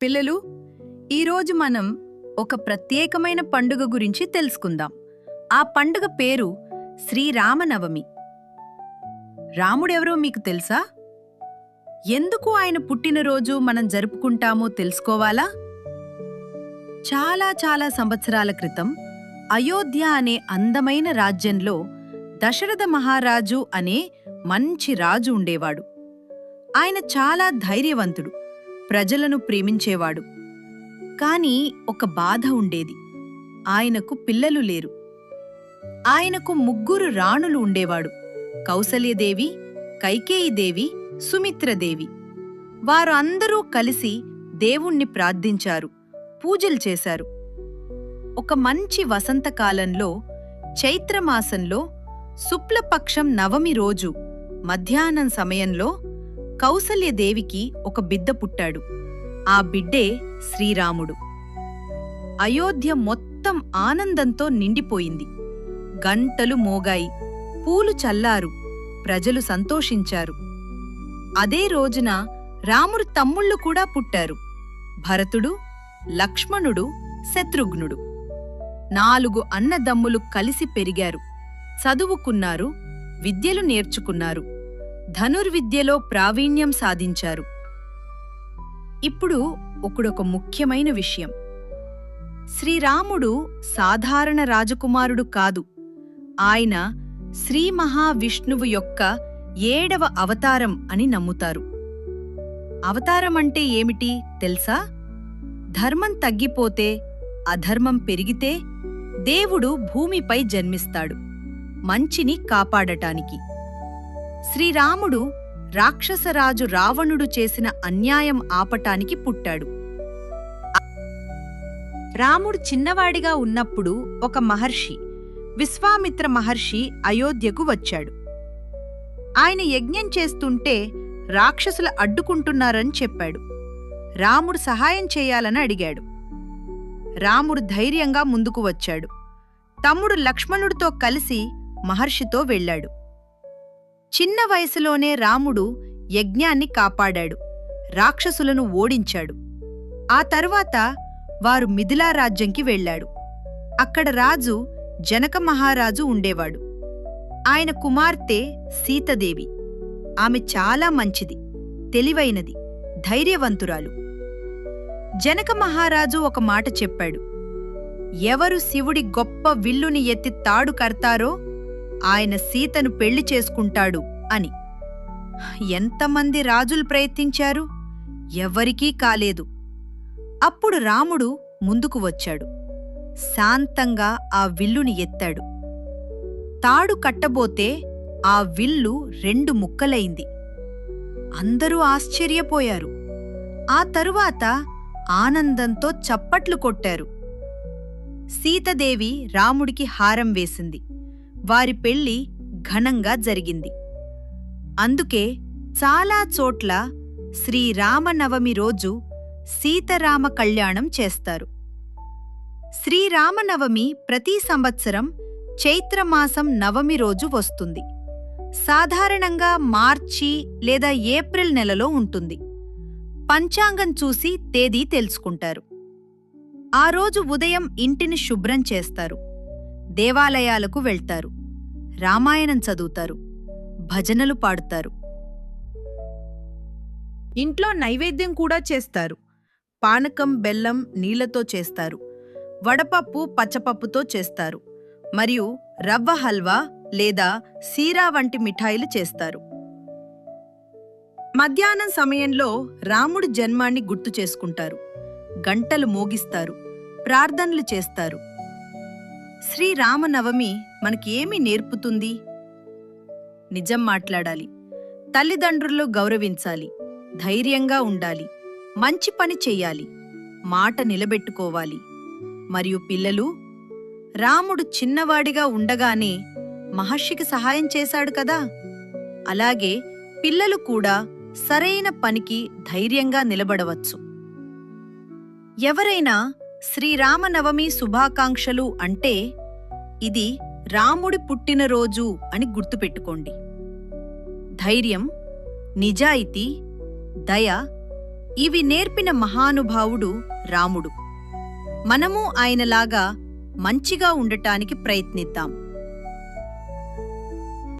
పిల్లలు, ఈరోజు మనం ఒక ప్రత్యేకమైన పండుగ గురించి తెలుసుకుందాం. ఆ పండుగ పేరు శ్రీరామనవమి. రాముడెవరో మీకు తెలుసా? ఎందుకు ఆయన పుట్టినరోజు మనం జరుపుకుంటామో తెలుసుకోవాలా? చాలా చాలా సంవత్సరాల క్రితం అయోధ్య అనే అందమైన రాజ్యంలో దశరథ మహారాజు అనే మంచి రాజు ఉండేవాడు. ఆయన చాలా ధైర్యవంతుడు, ప్రజలను ప్రేమించేవాడు. కాని ఒక బాధ ఉండేది. ఆయనకు పిల్లలు లేరు. ఆయనకు 3 రాణులు ఉండేవాడు: కౌసల్యదేవి, కైకేయిదేవి, సుమిత్రదేవి. వారు అందరూ కలిసి దేవుణ్ణి ప్రార్థించారు, పూజలు చేశారు. ఒక మంచి వసంతకాలంలో, చైత్రమాసంలో శుక్లపక్షం నవమి రోజు మధ్యాహ్నం సమయంలో కౌసల్యదేవికి ఒక బిడ్డ పుట్టాడు. ఆ బిడ్డే శ్రీరాముడు. అయోధ్య మొత్తం ఆనందంతో నిండిపోయింది. గంటలు మోగాయి, పూలు చల్లారు, ప్రజలు సంతోషించారు. అదే రోజున రాముడు తమ్ముళ్ళు కూడా పుట్టారు: భరతుడు, లక్ష్మణుడు, శత్రుఘ్నుడు. 4 అన్నదమ్ములు కలిసి పెరిగారు, చదువుకున్నారు, విద్యలు నేర్చుకున్నారు, ధనుర్విద్యలో ప్రావీణ్యం సాధించారు. ఇప్పుడు ఒకడొక ముఖ్యమైన విషయం: శ్రీరాముడు సాధారణ రాజకుమారుడు కాదు. ఆయన శ్రీ మహావిష్ణువు యొక్క 7వ అవతారం అని నమ్ముతారు. అవతారం అంటే ఏమిటి తెలుసా? ధర్మం తగ్గిపోతే, అధర్మం పెరిగితే దేవుడు భూమిపై జన్మిస్తాడు, మంచిని కాపాడటానికి. శ్రీరాముడు రాక్షసరాజు రావణుడు చేసిన అన్యాయం ఆపటానికి పుట్టాడు. రాముడు చిన్నవాడిగా ఉన్నప్పుడు ఒక మహర్షి, విశ్వామిత్ర మహర్షి, అయోధ్యకు వచ్చాడు. ఆయన యజ్ఞం చేస్తుంటే రాక్షసులు అడ్డుకుంటున్నారని చెప్పాడు. రాముడు సహాయం చేయాలని అడిగాడు. రాముడు ధైర్యంగా ముందుకు వచ్చాడు. తమ్ముడు లక్ష్మణుడితో కలిసి మహర్షితో వెళ్ళాడు. చిన్న వయసులోనే రాముడు యజ్ఞాన్ని కాపాడాడు, రాక్షసులను ఓడించాడు. ఆ తరువాత వారు మిథిలా రాజ్యంకి వెళ్ళాడు. అక్కడ రాజు జనక మహారాజు ఉండేవాడు. ఆయన కుమార్తె సీతాదేవి. ఆమె చాలా మంచిది, తెలివైనది, ధైర్యవంతురాలు. జనక మహారాజు ఒక మాట చెప్పాడు: ఎవరు శివుడి గొప్ప విల్లుని ఎత్తి తాడు కడతారో ఆయన సీతను పెళ్లి చేసుకుంటాడు అని. ఎంతమంది రాజులు ప్రయత్నించారు, ఎవరికీ కాలేదు. అప్పుడు రాముడు ముందుకు వచ్చాడు. శాంతంగా ఆ విల్లుని ఎత్తాడు. తాడు కట్టబోతే ఆ విల్లు 2 ముక్కలైంది. అందరూ ఆశ్చర్యపోయారు. ఆ తరువాత ఆనందంతో చప్పట్లు కొట్టారు. సీతాదేవి రాముడికి హారం వేసింది. వారి పెళ్లి ఘనంగా జరిగింది. అందుకే చాలా చోట్ల శ్రీరామనవమి రోజు సీతారామ కళ్యాణం చేస్తారు. శ్రీరామనవమి ప్రతి సంవత్సరం చైత్రమాసం నవమి రోజు వస్తుంది. సాధారణంగా మార్చి లేదా ఏప్రిల్ నెలలో ఉంటుంది. పంచాంగం చూసి తేదీ తెలుసుకుంటారు. ఆ రోజు ఉదయం ఇంటిని శుభ్రం చేస్తారు, దేవాలయాలకు వెళ్తారు, రామాయణం చదువుతారు, భజనలు పాడుతారు. ఇంట్లో నైవేద్యం కూడా చేస్తారు. పానకం, బెల్లం, నీళ్లతో చేస్తారు. వడపప్పు, పచ్చపప్పుతో చేస్తారు. మరియు రవ్వ హల్వా లేదా సీరా వంటి మిఠాయిలు చేస్తారు. మధ్యాహ్నం సమయంలో రాముడి జన్మాన్ని గుర్తు చేసుకుంటారు. గంటలు మోగిస్తారు, ప్రార్థనలు చేస్తారు. శ్రీరామనవమి మనకి ఏమి నేర్పుతుంది? నిజం మాట్లాడాలి, తల్లిదండ్రులను గౌరవించాలి, ధైర్యంగా ఉండాలి, మంచి పని చెయ్యాలి, మాట నిలబెట్టుకోవాలి. మరియు పిల్లలు, రాముడు చిన్నవాడిగా ఉండగానే మహర్షికి సహాయం చేశాడు కదా, అలాగే పిల్లలు కూడా సరైన పనికి ధైర్యంగా నిలబడవచ్చు. ఎవరైనా శ్రీరామనవమి శుభాకాంక్షలు అంటే ఇది రాముడి పుట్టినరోజు అని గుర్తుపెట్టుకోండి. ధైర్యం, నిజాయితీ, దయ, ఇవి నేర్పిన మహానుభావుడు రాముడు. మనము ఆయనలాగా మంచిగా ఉండటానికి ప్రయత్నిద్దాం.